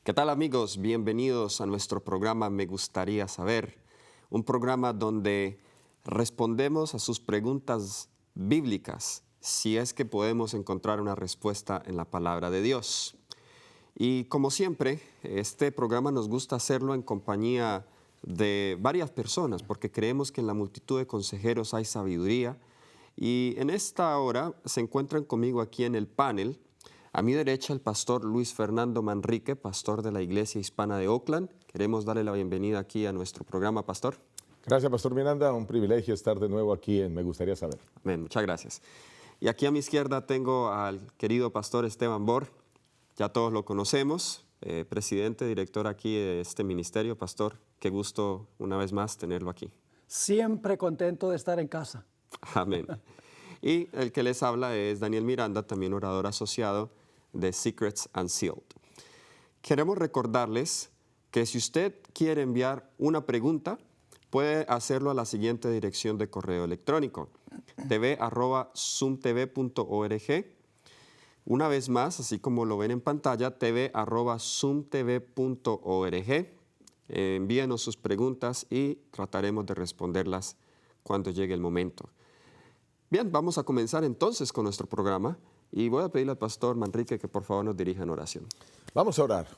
¿Qué tal, amigos? Bienvenidos a nuestro programa Me Gustaría Saber, un programa donde respondemos a sus preguntas bíblicas, si es que podemos encontrar una respuesta en la palabra de Dios. Y como siempre, este programa nos gusta hacerlo en compañía de varias personas, porque creemos que en la multitud de consejeros hay sabiduría. Y en esta hora se encuentran conmigo aquí en el panel, a mi derecha, el pastor Luis Fernando Manrique, pastor de la Iglesia Hispana de Oakland. Queremos darle la bienvenida aquí a nuestro programa, pastor. Gracias, Pastor Miranda. Un privilegio estar de nuevo aquí en Me Gustaría Saber. Amén, muchas gracias. Y aquí a mi izquierda tengo al querido pastor Esteban Bor. Ya todos lo conocemos, presidente, director aquí de este ministerio. Pastor, qué gusto una vez más tenerlo aquí. Siempre contento de estar en casa. Amén. Y el que les habla es Daniel Miranda, también orador asociado de Secrets Unsealed. Queremos recordarles que si usted quiere enviar una pregunta, puede hacerlo a la siguiente dirección de correo electrónico: tv@zoomtv.org. Una vez más, así como lo ven en pantalla, tv@zoomtv.org. Envíenos sus preguntas y trataremos de responderlas cuando llegue el momento. Bien, vamos a comenzar entonces con nuestro programa y voy a pedirle al pastor Manrique que por favor nos dirija en oración. Vamos a orar.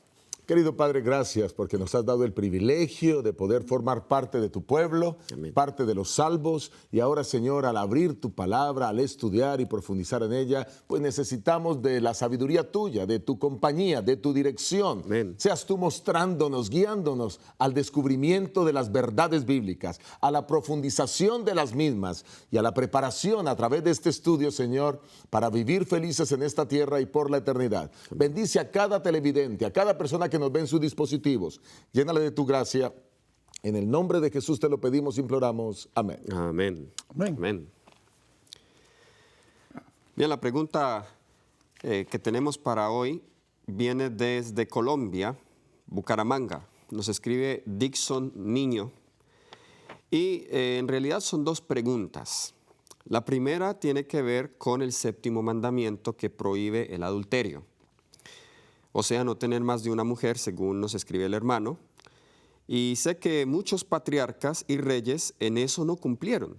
Querido Padre, gracias porque nos has dado el privilegio de poder formar parte de tu pueblo, Amén. parte de los salvos. Y ahora, Señor, al abrir tu palabra, al estudiar y profundizar en ella, pues necesitamos de la sabiduría tuya, de tu compañía, de tu dirección. Amén. Seas tú mostrándonos, guiándonos al descubrimiento de las verdades bíblicas, a la profundización de las mismas y a la preparación a través de este estudio, Señor, para vivir felices en esta tierra y por la eternidad. Bendice a cada televidente, a cada persona que nos ve en sus dispositivos. Llénale de tu gracia. En el nombre de Jesús te lo pedimos y imploramos. Amén. Amén. Amén. Amén. Bien, la pregunta que tenemos para hoy viene desde Colombia, Bucaramanga. Nos escribe Dixon Niño. Y en realidad son dos preguntas. La primera tiene que ver con el séptimo mandamiento que prohíbe el adulterio. O sea, no tener más de una mujer, según nos escribe el hermano. Y sé que muchos patriarcas y reyes en eso no cumplieron,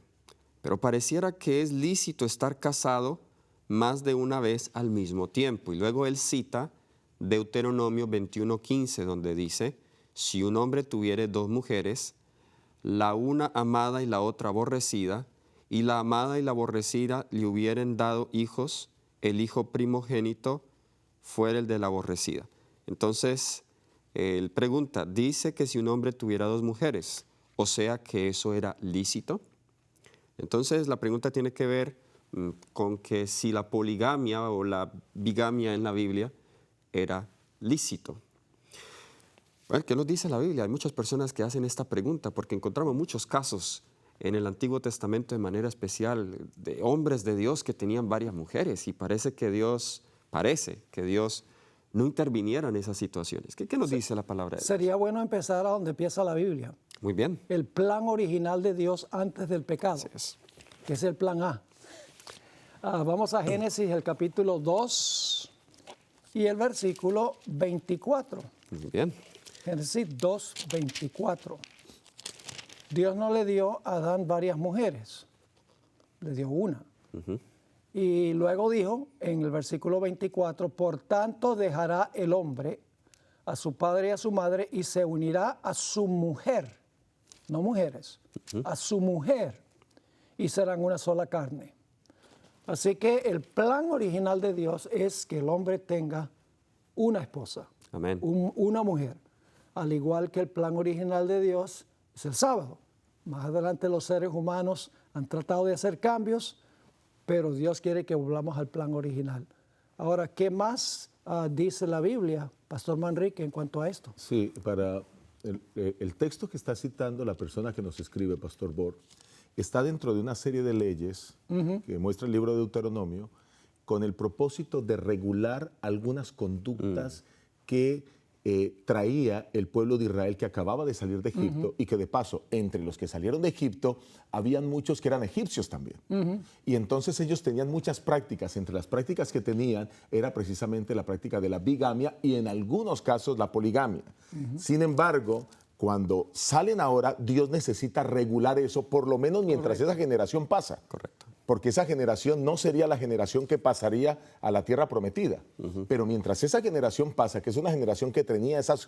pero pareciera que es lícito estar casado más de una vez al mismo tiempo. Y luego él cita Deuteronomio 21:15, donde dice: si un hombre tuviere dos mujeres, la una amada y la otra aborrecida, y la amada y la aborrecida le hubieren dado hijos, el hijo primogénito fuera el de la aborrecida. Entonces, él pregunta, dice que si un hombre tuviera dos mujeres, o sea que eso era lícito. Entonces, la pregunta tiene que ver con que si la poligamia o la bigamia en la Biblia era lícito. Bueno, ¿qué nos dice la Biblia? Hay muchas personas que hacen esta pregunta porque encontramos muchos casos en el Antiguo Testamento, de manera especial, de hombres de Dios que tenían varias mujeres, y parece que Dios no interviniera en esas situaciones. ¿Qué nos dice la palabra de Dios? Sería bueno empezar a donde empieza la Biblia. Muy bien. El plan original de Dios antes del pecado, Así es. que es el plan A. Vamos a Génesis, el capítulo 2 y el versículo 24. Muy bien. Génesis 2, 24. Dios no le dio a Adán varias mujeres, le dio una. Y luego dijo en el versículo 24, por tanto dejará el hombre a su padre y a su madre y se unirá a su mujer, no mujeres, a su mujer, y serán una sola carne. Así que el plan original de Dios es que el hombre tenga una esposa, Amén. una mujer, al igual que el plan original de Dios es el sábado. Más adelante los seres humanos han tratado de hacer cambios, pero Dios quiere que volvamos al plan original. Ahora, ¿qué más dice la Biblia, Pastor Manrique, en cuanto a esto? Sí, para el texto que está citando la persona que nos escribe, Pastor Bor, está dentro de una serie de leyes que muestra el libro de Deuteronomio con el propósito de regular algunas conductas que traía el pueblo de Israel que acababa de salir de Egipto y que de paso, entre los que salieron de Egipto, habían muchos que eran egipcios también. Y entonces ellos tenían muchas prácticas. Entre las prácticas que tenían era precisamente la práctica de la bigamia y en algunos casos la poligamia. Sin embargo, cuando salen ahora, Dios necesita regular eso, por lo menos mientras esa generación pasa. Correcto. Porque esa generación no sería la generación que pasaría a la tierra prometida. Pero mientras esa generación pasa, que es una generación que tenía esas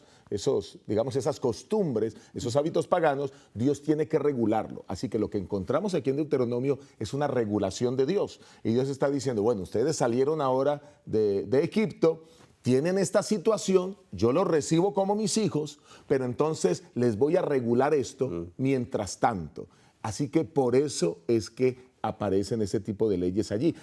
costumbres, esos hábitos paganos, Dios tiene que regularlo. Así que lo que encontramos aquí en Deuteronomio es una regulación de Dios. Y Dios está diciendo, bueno, ustedes salieron ahora de Egipto, tienen esta situación, yo los recibo como mis hijos, pero entonces les voy a regular esto mientras tanto. Así que por eso es que aparecen ese tipo de leyes allí.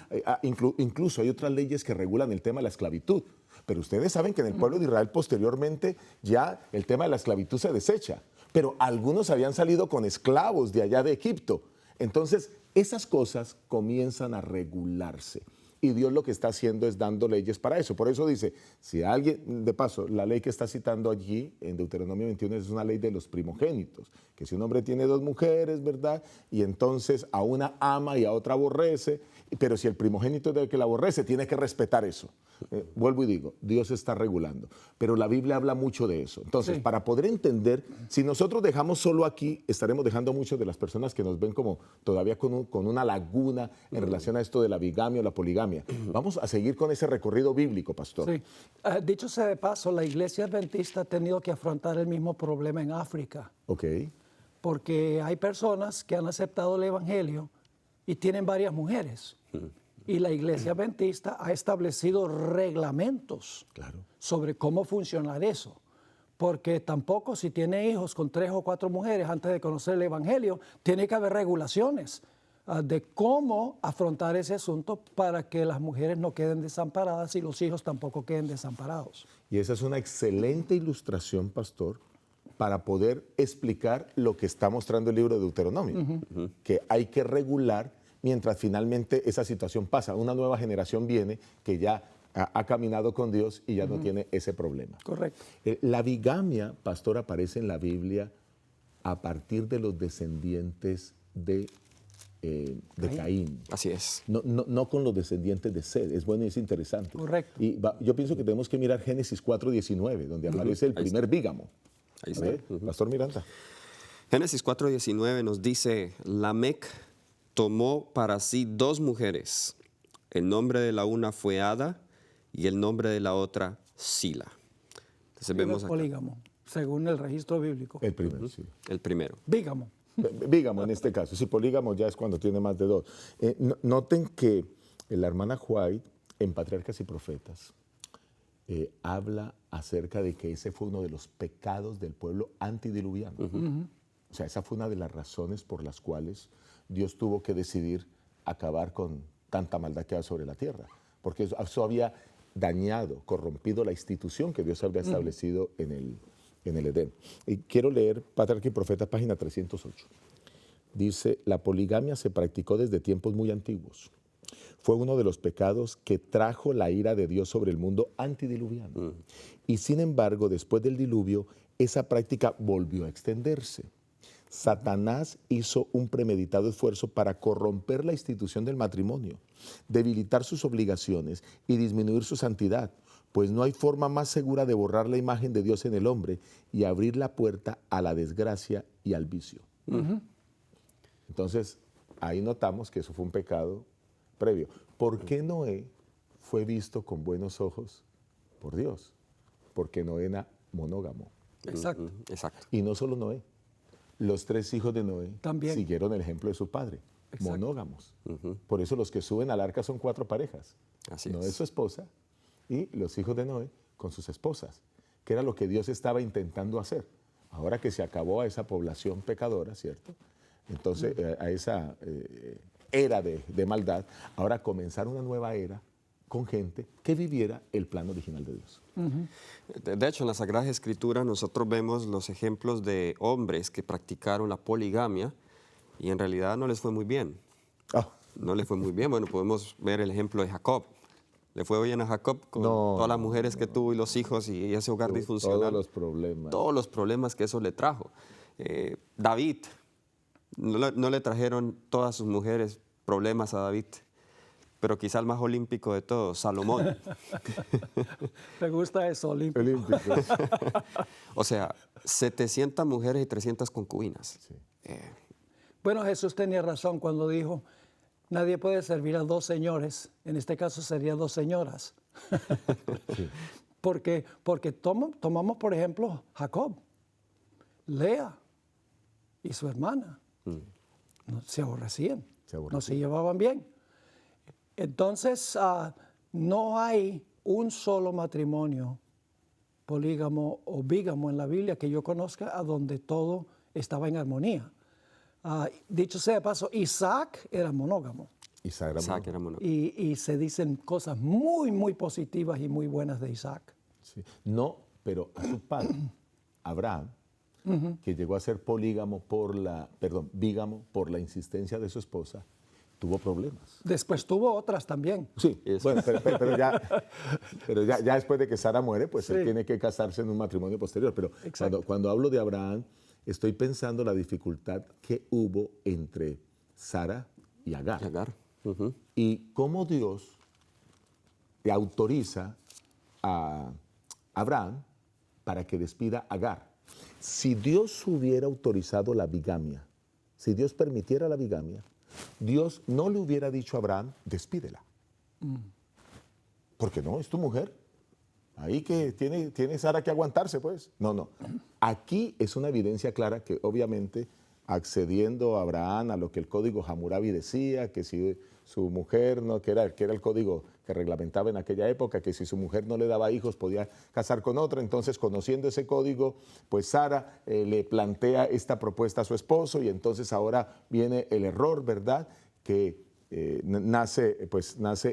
Incluso hay otras leyes que regulan el tema de la esclavitud. Pero ustedes saben que en el pueblo de Israel posteriormente ya el tema de la esclavitud se desecha. Pero algunos habían salido con esclavos de allá de Egipto. Entonces, esas cosas comienzan a regularse. Y Dios lo que está haciendo es dando leyes para eso. Por eso dice, si alguien, de paso, la ley que está citando allí en Deuteronomio 21 es una ley de los primogénitos, que si un hombre tiene 2 mujeres, ¿verdad? Y entonces a una ama y a otra aborrece, pero si el primogénito es el que la aborrece, tiene que respetar eso. Vuelvo y digo, Dios está regulando. Pero la Biblia habla mucho de eso. Entonces, para poder entender, si nosotros dejamos solo aquí, estaremos dejando a muchas de las personas que nos ven como todavía con una laguna en relación a esto de la bigamia o la poligamia. Vamos a seguir con ese recorrido bíblico, pastor. Sí. Dicho sea de paso, la iglesia adventista ha tenido que afrontar el mismo problema en África. Ok. Porque hay personas que han aceptado el evangelio y tienen varias mujeres. Y la iglesia adventista ha establecido reglamentos sobre cómo funcionar eso. Porque tampoco si tiene hijos con 3 o 4 mujeres antes de conocer el evangelio, tiene que haber regulaciones de cómo afrontar ese asunto para que las mujeres no queden desamparadas y los hijos tampoco queden desamparados. Y esa es una excelente ilustración, pastor, para poder explicar lo que está mostrando el libro de Deuteronomio, que hay que regular mientras finalmente esa situación pasa. Una nueva generación viene que ya ha caminado con Dios y ya no tiene ese problema. Correcto. La bigamia, pastor, aparece en la Biblia a partir de los descendientes de Caín. Así es. No con los descendientes de Sed. Es bueno y es interesante. Correcto. Y yo pienso que tenemos que mirar Génesis 4:19, donde aparece el primer bígamo. Ahí A ver, Pastor Miranda. Génesis 4:19 nos dice, Lamec tomó para sí 2 mujeres. El nombre de la una fue Ada y el nombre de la otra Sila. Entonces vemos acá. Polígamo, según el registro bíblico. El primero, sí. El primero. Bígamo. Bígamo en este caso. Si polígamo ya es cuando tiene más de 2. Noten que la hermana White, en Patriarcas y Profetas, habla acerca de que ese fue uno de los pecados del pueblo antidiluviano. O sea, esa fue una de las razones por las cuales Dios tuvo que decidir acabar con tanta maldad que hay sobre la tierra, porque eso había dañado, corrompido la institución que Dios había establecido en el Edén. Y quiero leer Patriarca y Profeta, página 308. Dice, la poligamia se practicó desde tiempos muy antiguos. Fue uno de los pecados que trajo la ira de Dios sobre el mundo antidiluviano. Y sin embargo, después del diluvio, esa práctica volvió a extenderse. Satanás hizo un premeditado esfuerzo para corromper la institución del matrimonio, debilitar sus obligaciones y disminuir su santidad, pues no hay forma más segura de borrar la imagen de Dios en el hombre y abrir la puerta a la desgracia y al vicio. Entonces, ahí notamos que eso fue un pecado previo. ¿Por qué Noé fue visto con buenos ojos por Dios? Porque Noé era monógamo. Exacto. Exacto. Y no solo Noé. Los 3 hijos de Noé También siguieron el ejemplo de su padre, monógamos. Por eso los que suben al arca son 4 parejas. Así Noé, es. su esposa, y los hijos de Noé con sus esposas, que era lo que Dios estaba intentando hacer. Ahora que se acabó a esa población pecadora, ¿cierto? Entonces, a esa era de maldad, ahora comenzar una nueva era con gente que viviera el plan original de Dios. De hecho, en la Sagrada Escritura nosotros vemos los ejemplos de hombres que practicaron la poligamia y en realidad no les fue muy bien. No les fue muy bien. Bueno, podemos ver el ejemplo de Jacob. Le fue bien a Jacob con No, todas las mujeres que tuvo y los hijos y ese hogar disfuncional. Todos los problemas. Todos los problemas que eso le trajo. David, no le trajeron todas sus mujeres problemas a David, pero quizá el más olímpico de todos, Salomón. ¿Te gusta eso, Olímpico? Olímpicos. O sea, 700 mujeres y 300 concubinas. Bueno, Jesús tenía razón cuando dijo, nadie puede servir a dos señores, en este caso serían dos señoras. Porque tomamos, por ejemplo, Jacob, Lea y su hermana. Se aborrecían, no se llevaban bien. Entonces, no hay un solo matrimonio polígamo o bígamo en la Biblia que yo conozca a donde todo estaba en armonía. Dicho sea de paso, Isaac era monógamo. Isaac era monógamo. Y se dicen cosas muy, muy positivas y muy buenas de Isaac. Sí. No, pero a su padre, Abraham, que llegó a ser bígamo por la insistencia de su esposa, tuvo problemas. Después tuvo otras también. Sí, bueno, pero ya después de que Sara muere, pues Sí. él tiene que casarse en un matrimonio posterior. Pero Exacto. cuando hablo de Abraham, estoy pensando la dificultad que hubo entre Sara y Agar. Agar. Y cómo Dios le autoriza a Abraham para que despida a Agar. Si Dios hubiera autorizado la bigamia, si Dios permitiera la bigamia, Dios no le hubiera dicho a Abraham, despídela. Porque no, es tu mujer. Ahí que tiene Sara que aguantarse, pues. No. Aquí es una evidencia clara que obviamente accediendo a Abraham a lo que el código Hammurabi decía, que si su mujer, no, que era el código que reglamentaba en aquella época, que si su mujer no le daba hijos podía casar con otra. Entonces, conociendo ese código, pues Sara le plantea esta propuesta a su esposo y entonces ahora viene el error, ¿verdad? Que nace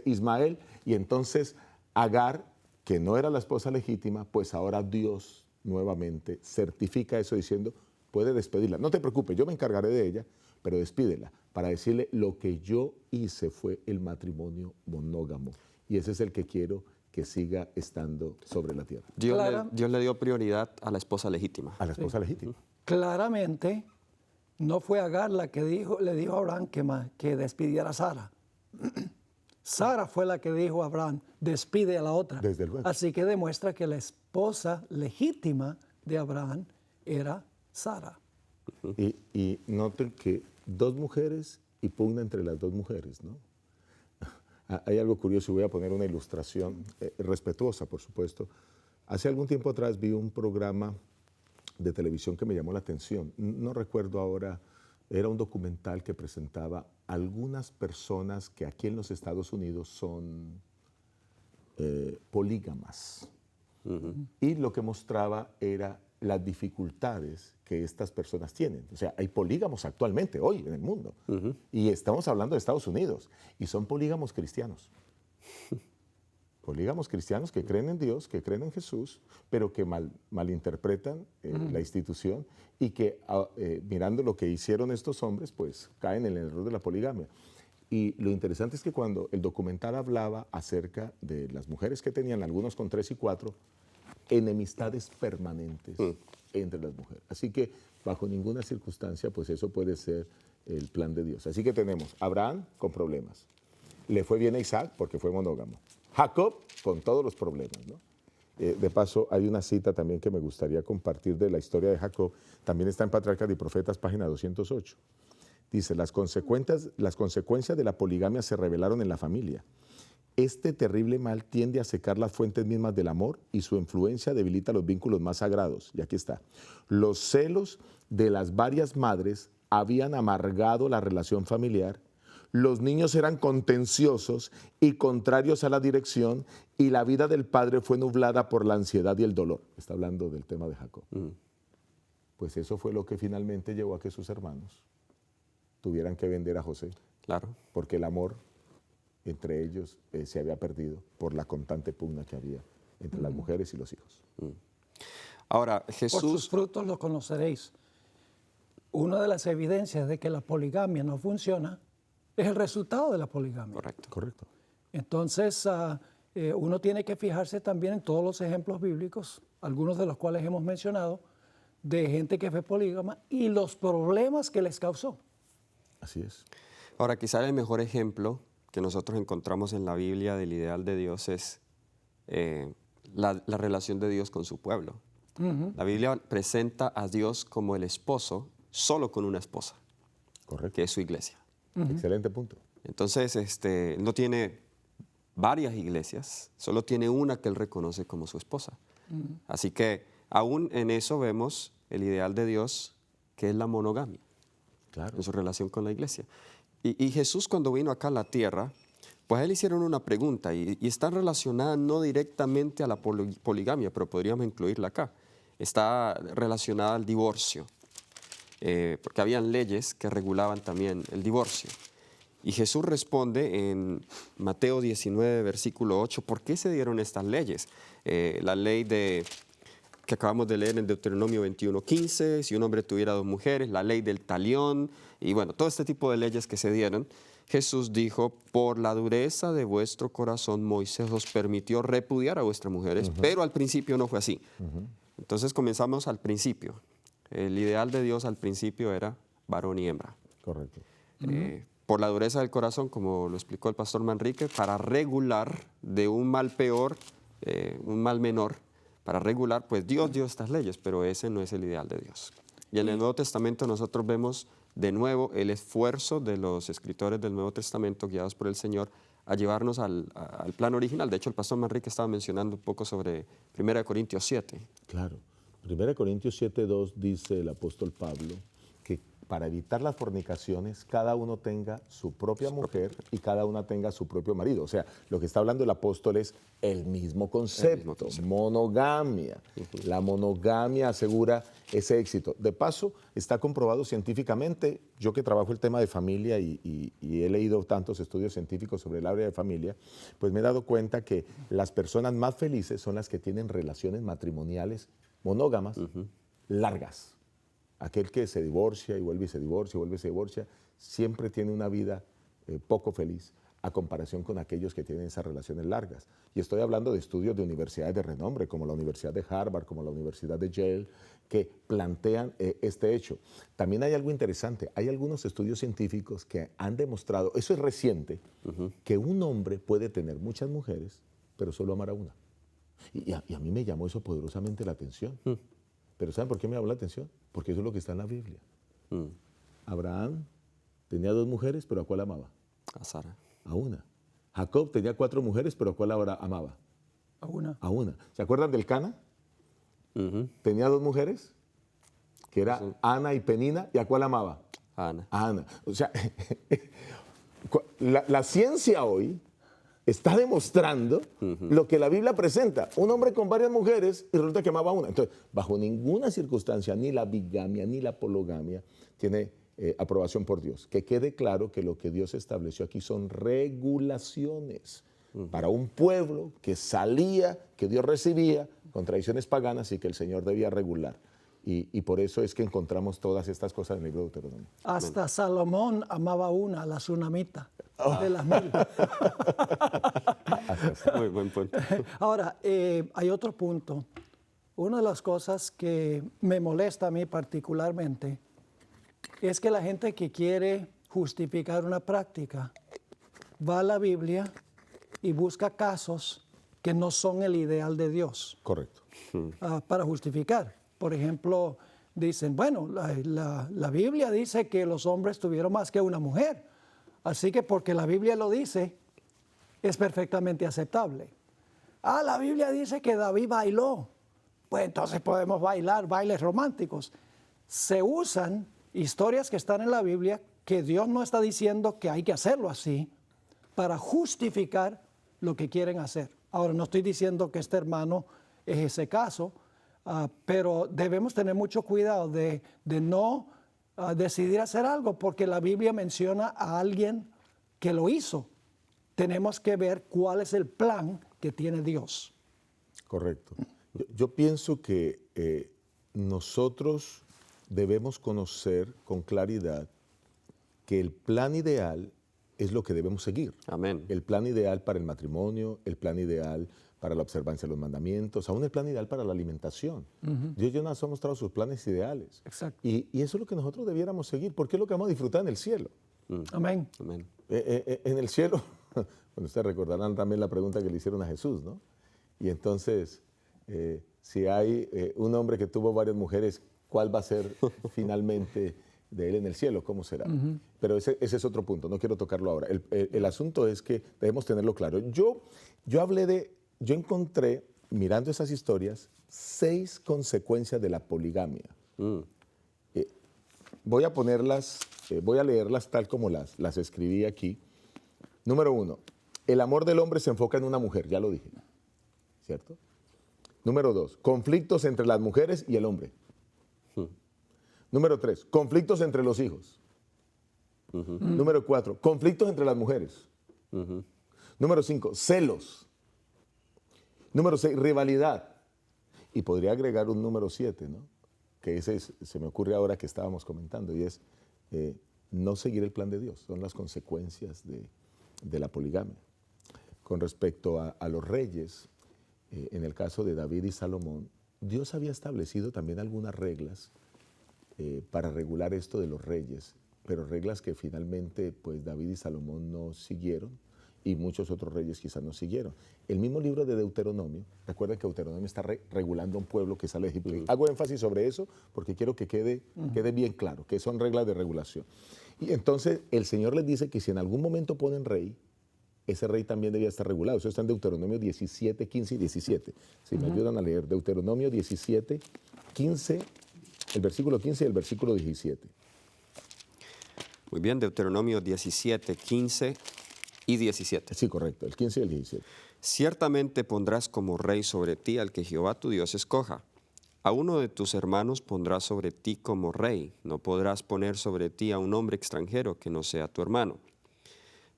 Ismael y entonces Agar, que no era la esposa legítima, pues ahora Dios nuevamente certifica eso diciendo, puede despedirla. No te preocupes, yo me encargaré de ella, pero despídela para decirle lo que yo hice fue el matrimonio monógamo y ese es el que quiero que siga estando sobre la tierra. Dios le dio prioridad a la esposa legítima. A la esposa legítima. Claramente, no fue Agar la que le dijo a Abraham que despidiera a Sara. Sara fue la que dijo a Abraham, despide a la otra. Desde luego. Así que demuestra que la esposa legítima de Abraham era Sara. Y noten que dos mujeres y pugna entre las dos mujeres, ¿no? Hay algo curioso y voy a poner una ilustración respetuosa, por supuesto. Hace algún tiempo atrás vi un programa de televisión que me llamó la atención. No recuerdo ahora, era un documental que presentaba algunas personas que aquí en los Estados Unidos son polígamas. Y lo que mostraba era las dificultades que estas personas tienen. O sea, hay polígamos actualmente, hoy, en el mundo. Y estamos hablando de Estados Unidos. Y son polígamos cristianos. Polígamos cristianos que creen en Dios, que creen en Jesús, pero que malinterpretan la institución y que mirando lo que hicieron estos hombres, pues caen en el error de la poligamia. Y lo interesante es que cuando el documental hablaba acerca de las mujeres que tenían, algunos con 3 y 4, enemistades permanentes entre las mujeres. Así que bajo ninguna circunstancia, pues eso puede ser el plan de Dios. Así que tenemos Abraham con problemas. Le fue bien a Isaac porque fue monógamo. Jacob con todos los problemas, ¿no? De paso, hay una cita también que me gustaría compartir de la historia de Jacob. También está en Patriarcas y Profetas, página 208. Dice, las consecuencias de la poligamia se revelaron en la familia. Este terrible mal tiende a secar las fuentes mismas del amor y su influencia debilita los vínculos más sagrados. Y aquí está. Los celos de las varias madres habían amargado la relación familiar. Los niños eran contenciosos y contrarios a la dirección y la vida del padre fue nublada por la ansiedad y el dolor. Está hablando del tema de Jacob. Pues eso fue lo que finalmente llevó a que sus hermanos tuvieran que vender a José. Claro. Porque el amor entre ellos se había perdido por la constante pugna que había entre las mujeres y los hijos. Ahora, Por sus Jesús, frutos los conoceréis. Una de las evidencias de que la poligamia no funciona es el resultado de la poligamia. correcto. Correcto. Entonces, uno tiene que fijarse también en todos los ejemplos bíblicos, algunos de los cuales hemos mencionado, de gente que fue polígama y los problemas que les causó. Así es. Ahora, quizá el mejor ejemplo que nosotros encontramos en la Biblia del ideal de Dios es la relación de Dios con su pueblo. La Biblia presenta a Dios como el esposo solo con una esposa, Correcto. que es su iglesia. Excelente punto. Entonces, no tiene varias iglesias, solo tiene una que él reconoce como su esposa. Así que aún en eso vemos el ideal de Dios, que es la monogamia, Claro. en su relación con la iglesia. Y Jesús, cuando vino acá a la tierra, pues a él hicieron una pregunta y está relacionada no directamente a la poligamia, pero podríamos incluirla acá. Está relacionada al divorcio, porque habían leyes que regulaban también el divorcio. Y Jesús responde en Mateo 19, versículo 8, ¿por qué se dieron estas leyes? La ley que acabamos de leer en Deuteronomio 21:15, si un hombre tuviera 2 mujeres, la ley del talión, y bueno, todo este tipo de leyes que se dieron. Jesús dijo, por la dureza de vuestro corazón, Moisés os permitió repudiar a vuestras mujeres, pero al principio no fue así. Entonces comenzamos al principio. El ideal de Dios al principio era varón y hembra. Correcto. Por la dureza del corazón, como lo explicó el pastor Manrique, para regular de un mal peor, un mal menor, para regular, pues Dios dio estas leyes, pero ese no es el ideal de Dios. Y en el Nuevo Testamento nosotros vemos de nuevo el esfuerzo de los escritores del Nuevo Testamento, guiados por el Señor, a llevarnos al plan original. De hecho, el pastor Manrique estaba mencionando un poco sobre 1 Corintios 7. Claro. 1 Corintios 7:2 dice el apóstol Pablo que para evitar las fornicaciones, cada uno tenga su propia mujer y cada una tenga su propio marido. O sea, lo que está hablando el apóstol es el mismo concepto, monogamia. La monogamia asegura ese éxito. De paso, está comprobado científicamente, yo que trabajo el tema de familia y he leído tantos estudios científicos sobre el área de familia, pues me he dado cuenta que las personas más felices son las que tienen relaciones matrimoniales monógamas largas. Aquel que se divorcia y vuelve y se divorcia, vuelve y se divorcia, siempre tiene una vida poco feliz a comparación con aquellos que tienen esas relaciones largas. Y estoy hablando de estudios de universidades de renombre, como la Universidad de Harvard, como la Universidad de Yale, que plantean este hecho. También hay algo interesante, hay algunos estudios científicos que han demostrado, eso es reciente, que un hombre puede tener muchas mujeres, pero solo amar a una. Y a mí me llamó eso poderosamente la atención. Pero ¿saben por qué me llamó la atención? Porque eso es lo que está en la Biblia. Abraham tenía 2 mujeres, pero ¿a cuál amaba? A Sara. A una. Jacob tenía 4 mujeres, pero ¿a cuál ahora amaba? A una. A una. ¿Se acuerdan del Cana? Tenía 2 mujeres, que era Ana y Penina, ¿y a cuál amaba? A Ana. A Ana. O sea, la ciencia hoy está demostrando lo que la Biblia presenta. Un hombre con varias mujeres y resulta que amaba a una. Entonces, bajo ninguna circunstancia, ni la bigamia ni la pologamia tiene aprobación por Dios. Que quede claro que lo que Dios estableció aquí son regulaciones para un pueblo que salía, que Dios recibía con tradiciones paganas y que el Señor debía regular. Y por eso es que encontramos todas estas cosas en el libro de Deuteronomio. Hasta Salomón amaba una, la tsunamita, de las 1000. Muy buen punto. Ahora, hay otro punto. Una de las cosas que me molesta a mí particularmente es que la gente que quiere justificar una práctica va a la Biblia y busca casos que no son el ideal de Dios. Correcto. Para justificar. Por ejemplo, dicen, bueno, la Biblia dice que los hombres tuvieron más que una mujer. Así que porque la Biblia lo dice, es perfectamente aceptable. La Biblia dice que David bailó. Pues entonces podemos bailar bailes románticos. Se usan historias que están en la Biblia que Dios no está diciendo que hay que hacerlo así para justificar lo que quieren hacer. Ahora, no estoy diciendo que este hermano es ese caso, pero debemos tener mucho cuidado de no decidir hacer algo porque la Biblia menciona a alguien que lo hizo. Tenemos que ver cuál es el plan que tiene Dios. Correcto. Yo pienso que nosotros debemos conocer con claridad que el plan ideal es lo que debemos seguir. Amén. El plan ideal para el matrimonio, el plan ideal para la observancia de los mandamientos, aún el plan ideal para la alimentación. Dios ya nos ha mostrado sus planes ideales. Exacto. Y eso es lo que nosotros debiéramos seguir, porque es lo que vamos a disfrutar en el cielo. Amén. Amén. En el cielo, bueno, ustedes recordarán también la pregunta que le hicieron a Jesús, ¿no? Y entonces, si hay un hombre que tuvo varias mujeres, ¿cuál va a ser finalmente de él en el cielo? ¿Cómo será? Pero ese es otro punto, no quiero tocarlo ahora. El asunto es que debemos tenerlo claro. Yo encontré, mirando esas historias, 6 consecuencias de la poligamia. Voy a leerlas tal como las escribí aquí. Número 1, el amor del hombre se enfoca en una mujer, ya lo dije, ¿cierto? Número 2, conflictos entre las mujeres y el hombre. Número 3, conflictos entre los hijos. Número 4, conflictos entre las mujeres. Número 5, celos. Número 6, rivalidad. Y podría agregar un número 7, ¿no? Que se me ocurre ahora que estábamos comentando, y es no seguir el plan de Dios. Son las consecuencias de la poligamia. Con respecto a los reyes, en el caso de David y Salomón, Dios había establecido también algunas reglas para regular esto de los reyes, pero reglas que finalmente pues David y Salomón no siguieron y muchos otros reyes quizás no siguieron. El mismo libro de Deuteronomio, recuerden que Deuteronomio está regulando a un pueblo que sale de Egipto. Hago énfasis sobre eso porque quiero que quede bien claro, que son reglas de regulación. Y entonces el Señor les dice que si en algún momento ponen rey, ese rey también debía estar regulado. Eso está en Deuteronomio 17, 15 y 17. Si me ayudan a leer, Deuteronomio 17, 15, el versículo 15 y el versículo 17. Muy bien, Deuteronomio 17, 15 y 17. Sí, correcto, el 15 y el 17. Ciertamente pondrás como rey sobre ti al que Jehová tu Dios escoja. A uno de tus hermanos pondrás sobre ti como rey. No podrás poner sobre ti a un hombre extranjero que no sea tu hermano.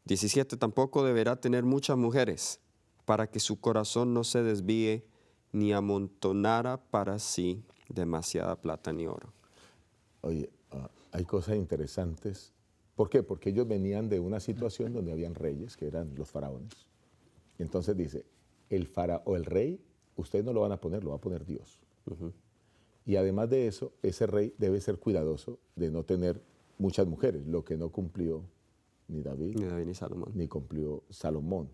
17. Tampoco deberá tener muchas mujeres, para que su corazón no se desvíe ni amontonara para sí demasiada plata ni oro. Oye, hay cosas interesantes. ¿Por qué? Porque ellos venían de una situación donde habían reyes, que eran los faraones. Y entonces dice, el rey, ustedes no lo van a poner, lo va a poner Dios. Y además de eso, ese rey debe ser cuidadoso de no tener muchas mujeres, lo que no cumplió ni David Ni Salomón. ni cumplió Salomón.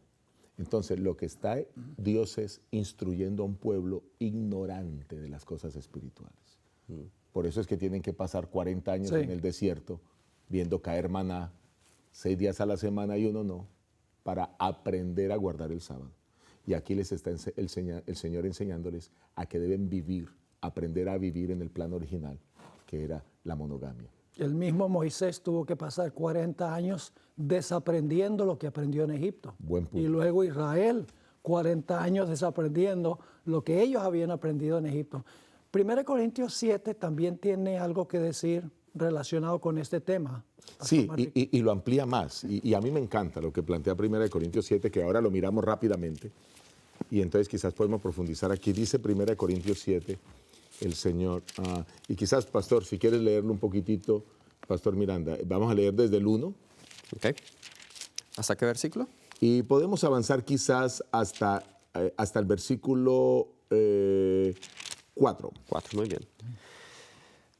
Entonces, lo que está Dios es instruyendo a un pueblo ignorante de las cosas espirituales. Por eso es que tienen que pasar 40 años en el desierto viendo caer maná 6 días a la semana y uno no, para aprender a guardar el sábado. Y aquí les está el Señor enseñándoles a que deben aprender a vivir en el plan original, que era la monogamia. El mismo Moisés tuvo que pasar 40 años desaprendiendo lo que aprendió en Egipto. Buen punto. Y luego Israel, 40 años desaprendiendo lo que ellos habían aprendido en Egipto. 1 Corintios 7 también tiene algo que decir relacionado con este tema. Sí, y lo amplía más. Y a mí me encanta lo que plantea 1 Corintios 7, que ahora lo miramos rápidamente. Y entonces quizás podemos profundizar aquí. Dice 1 Corintios 7, el Señor. Y quizás, pastor, si quieres leerlo un poquitito, pastor Miranda, vamos a leer desde el 1. Ok. ¿Hasta qué versículo? Y podemos avanzar quizás hasta el versículo 4. 4, muy bien.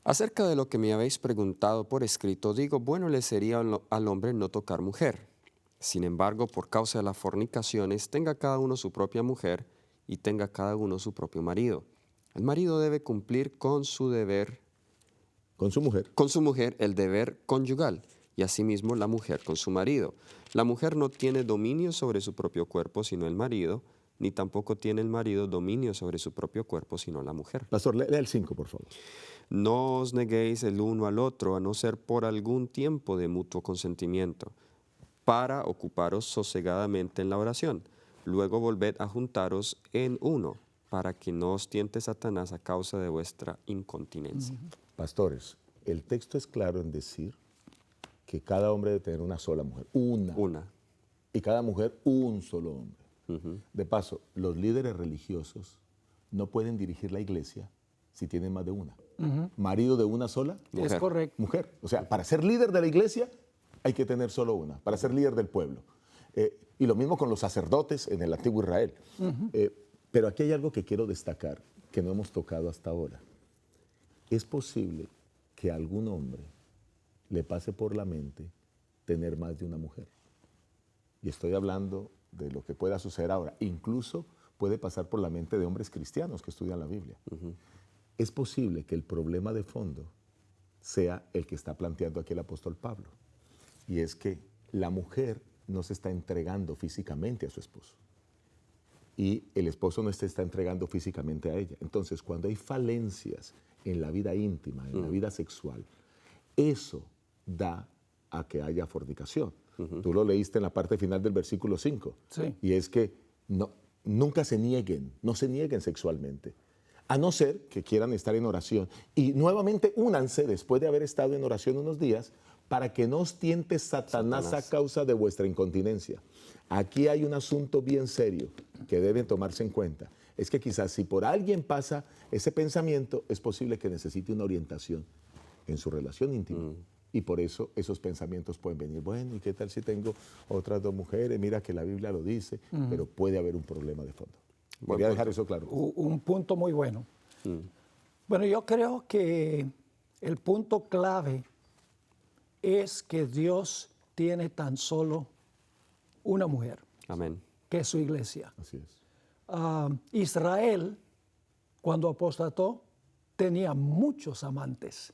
Acerca de lo que me habéis preguntado por escrito, digo, bueno le sería al hombre no tocar mujer. Sin embargo, por causa de las fornicaciones, tenga cada uno su propia mujer y tenga cada uno su propio marido. El marido debe cumplir con su deber. Con su mujer. Con su mujer el deber conyugal y asimismo la mujer con su marido. La mujer no tiene dominio sobre su propio cuerpo sino el marido, ni tampoco tiene el marido dominio sobre su propio cuerpo sino la mujer. Pastor, lea el 5, por favor. No os neguéis el uno al otro, a no ser por algún tiempo de mutuo consentimiento, para ocuparos sosegadamente en la oración. Luego volved a juntaros en uno, para que no os tiente Satanás a causa de vuestra incontinencia. Pastores, el texto es claro en decir que cada hombre debe tener una sola mujer. Una. Y cada mujer un solo hombre. De paso, los líderes religiosos no pueden dirigir la iglesia si tienen más de una. Marido de una sola. Es correcto. Mujer. O sea, para ser líder de la iglesia, hay que tener solo una para ser líder del pueblo. Y lo mismo con los sacerdotes en el antiguo Israel. Pero aquí hay algo que quiero destacar, que no hemos tocado hasta ahora. Es posible que a algún hombre le pase por la mente tener más de una mujer. Y estoy hablando de lo que pueda suceder ahora. Incluso puede pasar por la mente de hombres cristianos que estudian la Biblia. Es posible que el problema de fondo sea el que está planteando aquí el apóstol Pablo. Y es que la mujer no se está entregando físicamente a su esposo. Y el esposo no se está entregando físicamente a ella. Entonces, cuando hay falencias en la vida íntima, en la vida sexual, eso da a que haya fornicación. Tú lo leíste en la parte final del versículo 5. Sí. Y es que nunca se nieguen, no se nieguen sexualmente. A no ser que quieran estar en oración. Y nuevamente únanse después de haber estado en oración unos días para que no os tiente Satanás a causa de vuestra incontinencia. Aquí hay un asunto bien serio que deben tomarse en cuenta. Es que quizás si por alguien pasa ese pensamiento, es posible que necesite una orientación en su relación íntima. Y por eso esos pensamientos pueden venir. Bueno, ¿y qué tal si tengo otras 2 mujeres? Mira que la Biblia lo dice, pero puede haber un problema de fondo. Voy a dejar eso claro. Un punto muy bueno. Bueno, yo creo que el punto clave es que Dios tiene tan solo una mujer, Amén. que es su iglesia. Así es. Israel, cuando apostató, tenía muchos amantes.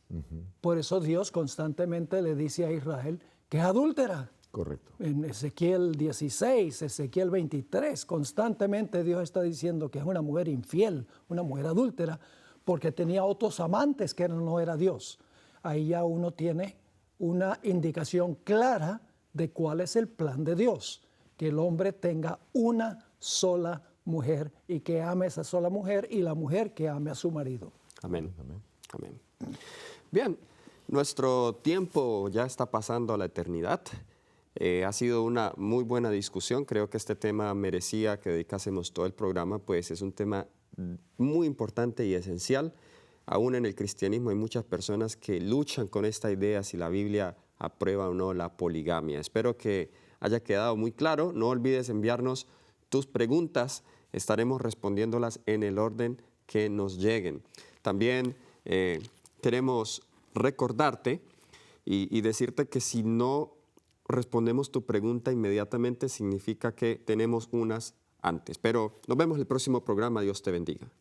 Por eso Dios constantemente le dice a Israel que es adúltera. Correcto. En Ezequiel 16, Ezequiel 23, constantemente Dios está diciendo que es una mujer infiel, una mujer adúltera, porque tenía otros amantes que no era Dios. Ahí ya uno tiene una indicación clara de cuál es el plan de Dios, que el hombre tenga una sola mujer y que ame a esa sola mujer y la mujer que ame a su marido. Amén. Amén. Bien, nuestro tiempo ya está pasando a la eternidad. Ha sido una muy buena discusión. Creo que este tema merecía que dedicásemos todo el programa, pues es un tema muy importante y esencial. Aún en el cristianismo hay muchas personas que luchan con esta idea si la Biblia aprueba o no la poligamia. Espero que haya quedado muy claro. No olvides enviarnos tus preguntas. Estaremos respondiéndolas en el orden que nos lleguen. También queremos recordarte y decirte que si no respondemos tu pregunta inmediatamente significa que tenemos unas antes. Pero nos vemos en el próximo programa. Dios te bendiga.